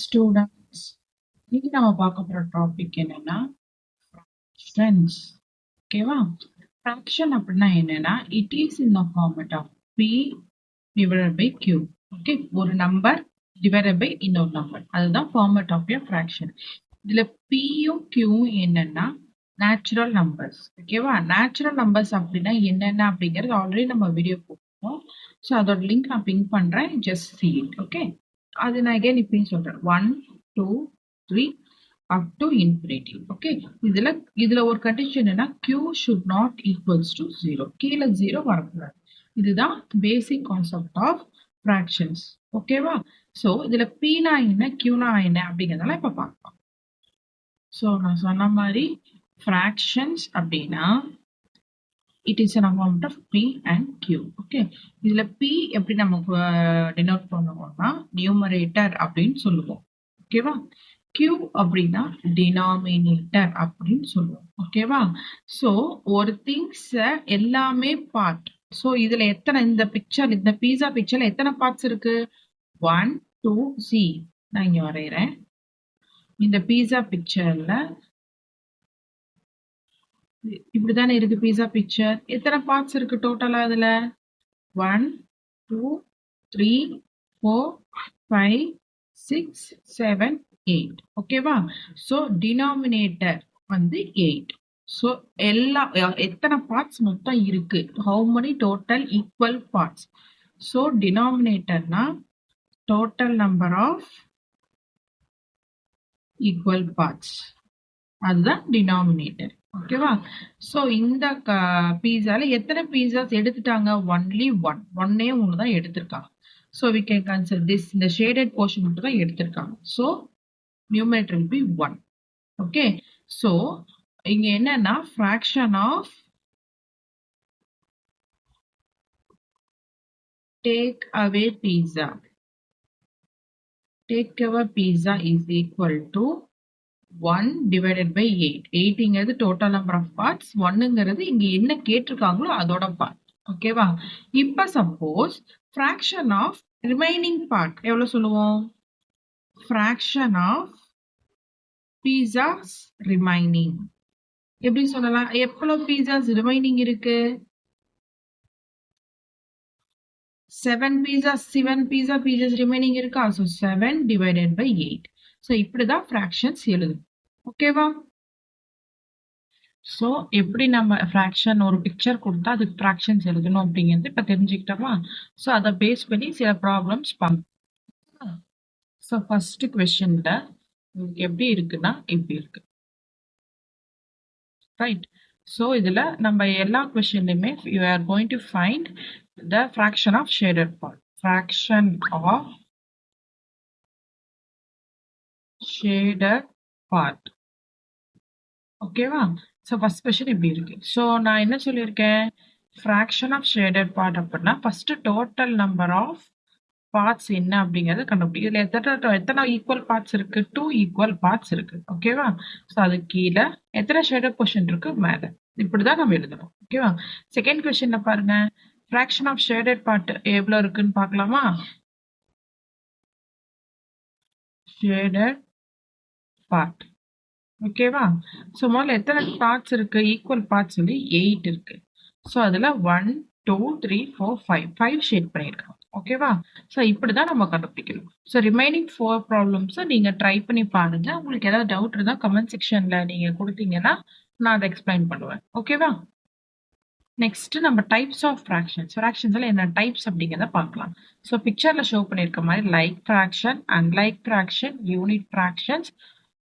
Students, இன்னைக்கு நம்ம பார்க்க போற டாபிக் என்னன்னா ஃப்ராக்ஷன்ஸ். ஓகேவா? ஃப்ராக்ஷன் அப்படின்னா என்னன்னா, it is in the format of P divided by Q. Okay, ஒரு நம்பர் டிவைடட் பை இன்னொரு நம்பர், அதுதான் ஃபார்மேட் ஆஃப் எ ஃப்ராக்ஷன். இதுல பியும் கியூவும் என்னன்னா நேச்சுரல் நம்பர்ஸ். ஓகேவா? நேச்சுரல் நம்பர்ஸ் அப்படின்னா என்னென்ன அப்படிங்கிறது ஆல்ரெடி நம்ம வீடியோ போட்டோம். ஸோ அதோட லிங்க் நான் பிங்க் பண்றேன், ஜஸ்ட் see it. ஓகே, அது நான் again இப்பயும் சொல்றேன், 1 2 3 அப் டு இன்ஃபினிட்டி. ஓகே, இதுல இதுல ஒரு கண்டிஷன் என்னன்னா, q should not equals to 0, கீழே 0 வரக்கூடாது. இதுதான் பேசிக் கான்செப்ட் ஆஃப் ஃப்ராக்ஷன்ஸ். ஓகேவா? ஸோ இதுல p-னா என்ன, q-னா என்ன அப்படிங்கிறதெல்லாம் இப்ப பார்க்கலாம். ஸோ நான் சொன்ன மாதிரி ஃப்ராக்ஷன்ஸ் அப்படின்னா it is an amount of p and q. Okay, இதுல p எப்படி நமக்கு டினோட் பண்ணுவோம்னா நியூமரேட்டர் அப்படின்னு சொல்லுவோம். ஓகேவா? q அப்படின்னா டினாமினேட்டர் அப்படின்னு சொல்லுவோம். ஓகேவா? ஸோ ஒரு திங்ஸ் எல்லாமே பார்ட். ஸோ இதுல எத்தனை, இந்த பிக்சர், இந்த பீஸா பிக்சர்ல எத்தனை பார்ட்ஸ் இருக்கு? 1 2 3. நான் இங்க வரைகிறேன். இந்த பீஸா பிக்சர்ல இப்படிதானே இருக்கு பீஸா பிக்சர். எத்தனை பார்ட்ஸ் இருக்கு டோட்டலா அதுல? 1 2 3 4 5 6 7 8. ஓகேவா? சோ டினாமினேட்டர் வந்து 8. சோ எல்லா எத்தனை பார்ட்ஸ் மொத்தம் இருக்கு? how many total equal parts? So டினாமினேட்டர்னா total number of equal parts, அதுதான் டினாமினேட்டர். ஓகேவா? சோ இந்த பீஸால எத்தனை பீஸாஸ் எடுத்துட்டாங்க? ஒன்லி ஒன், ஒன்னே ஒன்று தான் எடுத்திருக்காங்க. So we can consider this, இந்த ஷேடட் போர்ஷன் மட்டும் தான் எடுத்திருக்காங்க. So numerator will be 1. Okay, so இங்க என்னன்னா fraction of take away pizza, take away pizza is equal to 1 divided by 8. 8ங்கிறது total number of parts. 1ங்கிறது இங்க என்ன கேட்டிருக்காங்களோ அதோட பார்ட். ஓகேவா? இப்ப suppose fraction of remaining part எவ்வளவு சொல்லுவோம்? fraction of pizzas remaining. எப்படி சொல்லலாம்? எவ்வளவு pizzas remaining இருக்கு? 7 pizzas remaining இருக்கா? So 7 divided by 8. So இப்படிதான் fractions எழுதும். ஓகேவா? ஸோ எப்படி நம்ம ஃப்ராக்ஷன் ஒரு பிக்சர் கொடுத்தா அதுக்கு ஃப்ராக்ஷன்ஸ் எழுதணும் அப்படிங்கிறது இப்போ தெரிஞ்சுக்கிட்டோமா? ஸோ அதை பேஸ் பண்ணி சில ப்ராப்ளம்ஸ் பார்க்கலாம். ஸோ ஃபர்ஸ்ட் கொஸ்டின்ல எப்படி இருக்குன்னா இப்படி இருக்கு, ரைட்? ஸோ இதுல நம்ம எல்லா கொஸ்டின்லையுமே you are going to find the fraction of shaded part. Fraction of shaded part. ஓகேவா? ஸோ ஃபர்ஸ்ட் கொஸ்டின் இப்படி இருக்கு. ஸோ நான் என்ன சொல்லியிருக்கேன்? ஃப்ராக்ஷன் ஆஃப் ஷேடட் பார்ட் அப்படின்னா first total number of parts என்ன அப்படிங்கறத கண்டுபிடி. இதுல எத்தனை ஈக்குவல் பார்ட்ஸ் இருக்கு? 2 ஈக்குவல் பார்ட்ஸ் இருக்கு. ஓகேவா? ஸோ அது கீழே எத்தனை ஷேடட் போர்ஷன் இருக்கு? மேல. இப்படிதான் நம்ம எழுதணும். ஓகேவா? செகண்ட் கொஸ்டின்ல பாருங்க, ஃப்ராக்ஷன் ஆஃப் ஷேடட் பார்ட் எவ்வளவு இருக்குன்னு பார்க்கலாமா? Shaded part. ஓகேவா? ஸோ முதல்ல எத்தனை பார்ட்ஸ் இருக்கு? ஈக்குவல் பார்ட்ஸ் வந்து 8 இருக்கு. ஸோ அதுல 1 2 3 4 5 5 ஷேட் பண்ணியிருக்காங்க. ஓகேவா? ஸோ இப்படிதான் நம்ம கண்டுபிடிக்கணும். ஸோ ரிமைனிங் 4 ப்ராப்ளம்ஸை நீங்க ட்ரை பண்ணி பாருங்க. உங்களுக்கு ஏதாவது டவுட் இருந்தா கமெண்ட் செக்ஷன்ல நீங்க கொடுத்தீங்கன்னா நான் அதை எக்ஸ்பிளைன் பண்ணுவேன். ஓகேவா? நெக்ஸ்ட் நம்ம டைப்ஸ் ஆஃப் ஃப்ராக்ஷன்ஸ். ஃப்ராக்ஷன்ஸ்ல என்ன டைப்ஸ் அப்படிங்கிறத பார்க்கலாம். ஸோ பிக்சர்ல ஷோ பண்ணியிருக்க மாதிரி like fraction, unlike fraction, unit fractions,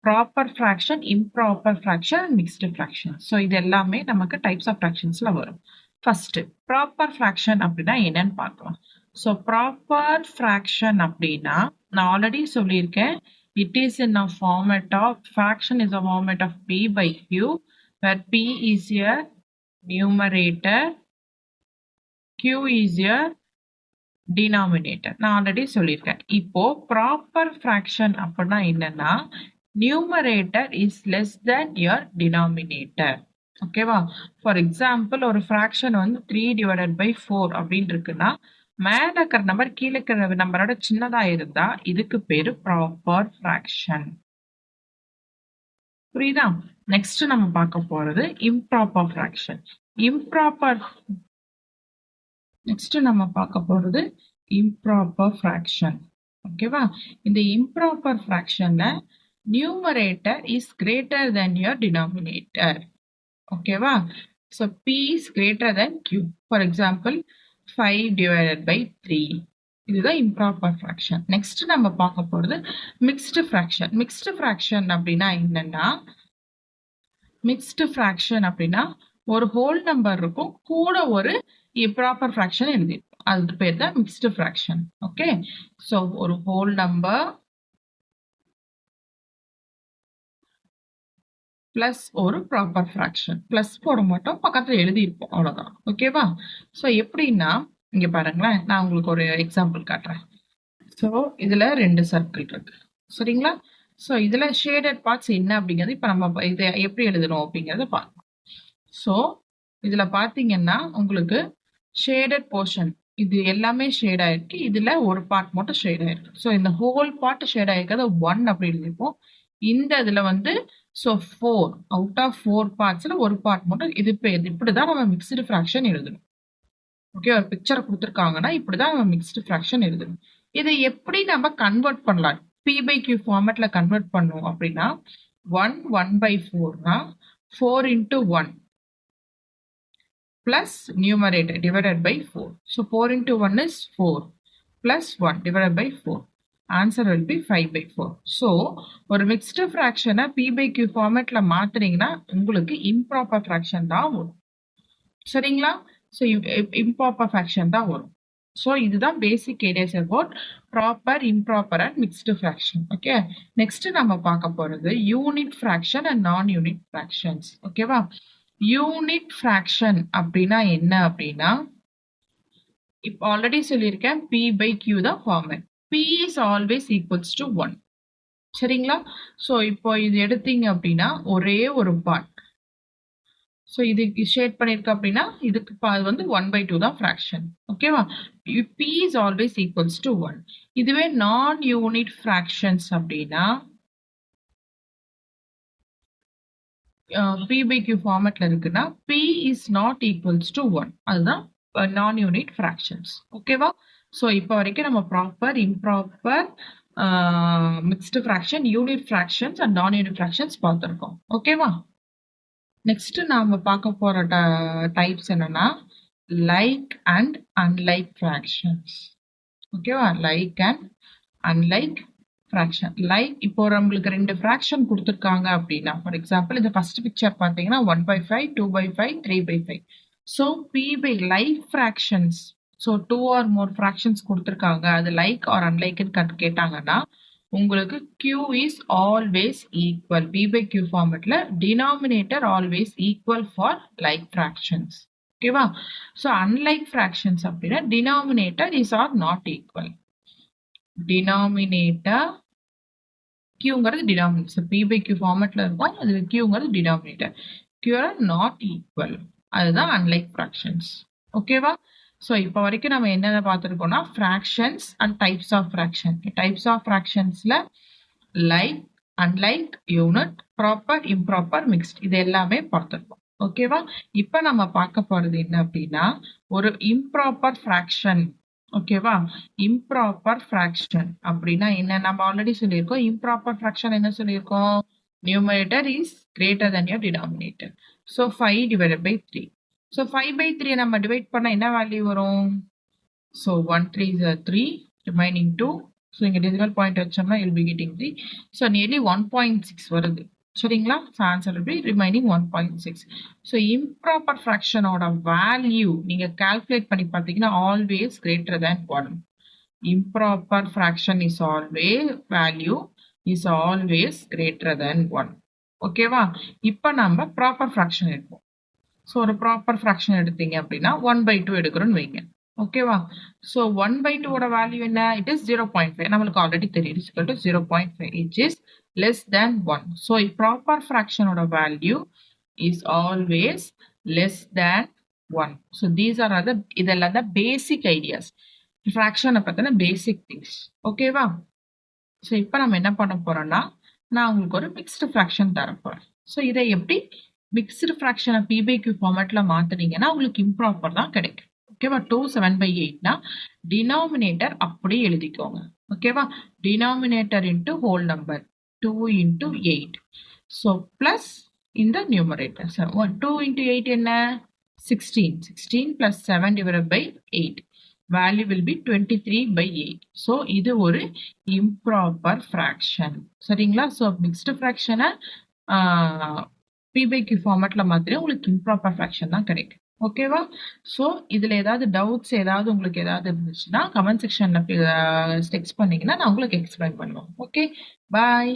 proper fraction, improper fraction, mixed fraction. So இது எல்லாமே நமக்கு டைப்ஸ் ஆஃப் ஃப்ராக்ஷன்ஸ்ல வரும். ஃபர்ஸ்ட் ப்ராப்பர் ஃப்ராக்ஷன் அப்படின்னா என்னன்னு பார்க்கலாம். ஸோ ப்ராப்பர் ஃப்ராக்ஷன் அப்படின்னா நான் ஆல்ரெடி சொல்லியிருக்கேன், it is in a format of fraction is a format of p by q, where p is a numerator, q is a denominator. நான் already சொல்லியிருக்கேன். இப்போ proper fraction அப்படின்னா என்னன்னா numerator is less than your denominator. ஓகேவா? For example ஒரு fraction வந்து 3 divided by 4 அப்படின்னு இருக்குன்னா மேல இருக்கிற நம்பர் கீழே இருக்கிற நம்பரோட சின்னதா இருந்தா இதுக்கு பேரு ப்ராப்பர் ஃபிராக்ஷன். புரியுதா? நெக்ஸ்ட் நம்ம பார்க்க போறது இம்ப்ராப்பர் ஃபிராக்ஷன். இம்ப்ராப்பர் நெக்ஸ்ட் நம்ம பார்க்க போறது இம்ப்ராப்பர் ஃபிராக்ஷன். ஓகேவா? இந்த இம்ப்ராப்பர் ஃபிராக்ஷன்ல numerator is greater than your denominator. ஓகேவா? So P is greater than Q. For example, 5 divided by 3. இதுதான் இம்ப்ராப்பர் ஃபிராக்ஷன். நெக்ஸ்ட் நம்ம பார்க்க போறது மிக்ஸ்டு ஃபிராக்ஷன். மிக்ஸ்டு ஃபிராக்ஷன் அப்படின்னா என்னன்னா, மிக்ஸ்டு ஃபிராக்ஷன் அப்படின்னா ஒரு ஹோல் நம்பர் இருக்கும், கூட ஒரு இம்ப்ராப்பர் ஃபிராக்ஷன் எழுதிருக்கும். அது பேர் தான் மிக்ஸ்டு ஃபிராக்ஷன். ஓகே, ஸோ ஒரு ஹோல் நம்பர் பிளஸ் ஒரு ப்ராப்பர் ஃபிராக்ஷன். பிளஸ் போட மாட்டோம், பக்கத்துல எழுதியிருப்போம், அவ்வளவுதான். ஓகேவா? ஸோ எப்படின்னா, இங்க பாருங்களேன், நான் உங்களுக்கு ஒரு எக்ஸாம்பிள் காட்டுறேன். ஸோ இதுல 2 சர்க்கிள் இருக்கு, சரிங்களா? ஸோ இதுல ஷேடட் பார்ட்ஸ் என்ன அப்படிங்கிறது இப்ப நம்ம இதை எப்படி எழுதணும் அப்படிங்கறத பார்க்கலாம். ஸோ இதுல பாத்தீங்கன்னா உங்களுக்கு ஷேடட் போர்ஷன் இது எல்லாமே ஷேட் ஆயிருக்கு. இதுல ஒரு பார்ட் மட்டும் ஷேட் ஆயிருக்கு. ஸோ இந்த ஹோல் பார்ட் ஷேட் ஆயிருக்கிறது 1 அப்படி எழுதிப்போம். இந்த இதுல வந்து ஸோ 4 அவுட் ஆஃப் 4 பார்ட்ஸ்ல ஒரு பார்ட் மட்டும் இது இப்படிதான் நம்ம மிக்ஸ்டு ஃபிராக்ஷன் எழுதணும். ஓகே, ஒரு பிக்சர் கொடுத்துருக்காங்கன்னா இப்படிதான் நம்ம மிக்ஸ்டு ஃபிராக்ஷன் எழுதணும். இதை எப்படி நம்ம கன்வெர்ட் பண்ணலாம்? P/Q ஃபார்மேட்ல கன்வெர்ட் பண்ணுவோம் அப்படின்னா 1/4னா 4 into 1 plus numerator divided by 4. So 4 into 1 is 4 plus 1 divided by 4. Answer will be 5/4. So ஒரு mixed fraction P/Q ஃபார்மேட்ல மாத்துறீங்கன்னா உங்களுக்கு improper fraction தான் வரும். சரிங்களா? So improper fraction தான் வரும். So இதுதான் basic ideas about proper, improper and mixed fraction. Okay. Next நம்ம பார்க்க போறது unit fraction and non-unit fractions. ஓகேவா? யூனிட் ஃபிராக்ஷன் அப்படின்னா என்ன அப்படின்னா, இப்போ ஆல்ரெடி சொல்லியிருக்கேன் P/Q தான் format. P is always equals to 1. சரிங்களா? ஸோ இப்போ இது எடுத்தீங்க அப்படின்னா ஒரே ஒரு பார்ட். ஸோ இதுக்கு ஷேட் பண்ணிருக்க அப்படின்னா இதுக்கு வந்து 1/2 தான் ஃபிராக்ஷன். ஓகேவா? P is always equals to 1. இதுவே நான் யூனிட் ஃபிராக்ஷன்ஸ் அப்படின்னா P/Q ஃபார்மேட்ல இருக்குன்னா P is not equals to 1. அதுதான் நான் யூனிட் ஃபிராக்ஷன்ஸ். ஓகேவா? ஸோ இப்போ வரைக்கும் நம்ம proper, improper, mixed fraction, unit fractions and நான் யூனிட் ஃபிராக்ஷன்ஸ் பார்த்துருக்கோம். ஓகேவா? நெக்ஸ்ட் நாம பார்க்க போற டைப்ஸ் என்னன்னா லைக் அண்ட் அன்லைக் ஃபிராக்ஷன்ஸ். ஓகேவா? Like and unlike fraction. Like இப்போ நம்மளுக்கு 2 ஃபிராக்ஷன் கொடுத்துருக்காங்க அப்படின்னா, ஃபார் எக்ஸாம்பிள் இந்த ஃபர்ஸ்ட் பிக்சர் பார்த்தீங்கன்னா 1/5, 2/5, 3/5. So like fractions, so 2 or more fractions கொடுத்துருக்காங்க, அது லைக் ஆர் அன்லைக்னு கேட்டாங்கன்னா உங்களுக்கு Q is always equal. P/Q ஃபார்மேட்ல denominator always equal for like fractions. ஓகேவா? ஸோ அன்லைக் ஃபிராக்ஷன்ஸ் அப்படின்னா denominator is or not equal. Denominator Qங்கிறது denominator. P/Q ஃபார்மேட்ல இருக்கும், அது Qங்கிறது denominator. Q are not equal. அதுதான் அன்லைக் ஃபிராக்ஷன்ஸ். ஓகேவா? ஸோ இப்போ வரைக்கும் நம்ம என்னென்ன பார்த்துருக்கோம்னா fractions and types of fraction. Types of ஃப்ராக்ஷன்ஸ்ல like, unlike, unit, proper, improper, mixed, இது எல்லாமே பார்த்துருக்கோம். ஓகேவா? இப்போ நம்ம பார்க்க போறது என்ன அப்படின்னா ஒரு இம்ப்ராப்பர் ஃப்ராக்ஷன். ஓகேவா? இம்ப்ராப்பர் ஃப்ராக்ஷன் அப்படின்னா என்ன நம்ம ஆல்ரெடி சொல்லியிருக்கோம். இம்ப்ராப்பர் ஃப்ராக்ஷன் என்ன சொல்லியிருக்கோம்? Numerator is greater than your denominator. So 5 divided by 3. So 5/3 நம்ம டிவைட் பண்ண என்ன வேல்யூ வரும்? So 1 3 is 3, remaining 2. So இங்க டெசிமல் பாயிண்ட் வச்சோம்னா you'll be getting 3. So nearly 1.6 வருது. சரிங்களா? So answer will be remaining 1.6. So improper fraction ஓட value நீங்க கால்குலேட் பண்ணி பார்த்தீங்கன்னா always greater than 1. Improper fraction is always value is always greater than 1. ஓகேவா? இப்போ நம்ம ப்ராப்பர் ஃபிராக்ஷன் எடுப்போம். ஸோ ஒரு ப்ராப்பர் ஃபிராக்ஷன் எடுத்தீங்க அப்படின்னா 1/2 எடுக்கிறோன்னு வைங்க. ஓகேவா? ஸோ 1/2 வேல்யூ என்ன? It is 0.5. நம்மளுக்கு ஆல்ரெடி தெரியும் 0.5 which is less than 1. So proper ஃபிராக்ஷனோட value is always less than 1. So these are இதெல்லாம் தான் பேசிக் ஐடியாஸ். ஃப்ராக்ஷனை பற்றின பேசிக் திங்ஸ். ஓகேவா? ஸோ இப்போ நம்ம என்ன பண்ண போறோம்னா, நான் உங்களுக்கு ஒரு மிக்ஸ்டு ஃப்ராக்ஷன் தரப்போறேன். ஸோ இதை எப்படி மிக்ஸ்டு ஃப்ராக்ஷனை P/Q ஃபார்மேட்ல மாத்துனீங்கன்னா உங்களுக்கு இம்ப்ராப்பர் தான் கிடைக்கும். ஓகேவா? 2 7/8னா டினாமினேட்டர் அப்படியே எழுதிக்கோங்க. ஓகேவா? Denominator into whole number 2 into 8. So plus இந்த நியூமரேட்டர் 2 into 8 என்ன 16. 16 plus 7 divided by 8. Value will be 23/8. So இது ஒரு improper fraction. சரிங்களா? So mixed fraction P/Q ஃபார்மேட்ல மாத்திரம் உங்களுக்கு improper fraction தான் கிடைக்கும். ஓகேவா? ஸோ இதுல ஏதாவது டவுட்ஸ் ஏதாவது உங்களுக்கு ஏதாவது இருந்துச்சுன்னா கமெண்ட் செக்ஷன்ல டெக்ஸ்ட் பண்ணீங்கன்னா நான் உங்களுக்கு எக்ஸ்பிளைன் பண்ணுவேன். ஓகே, பாய்.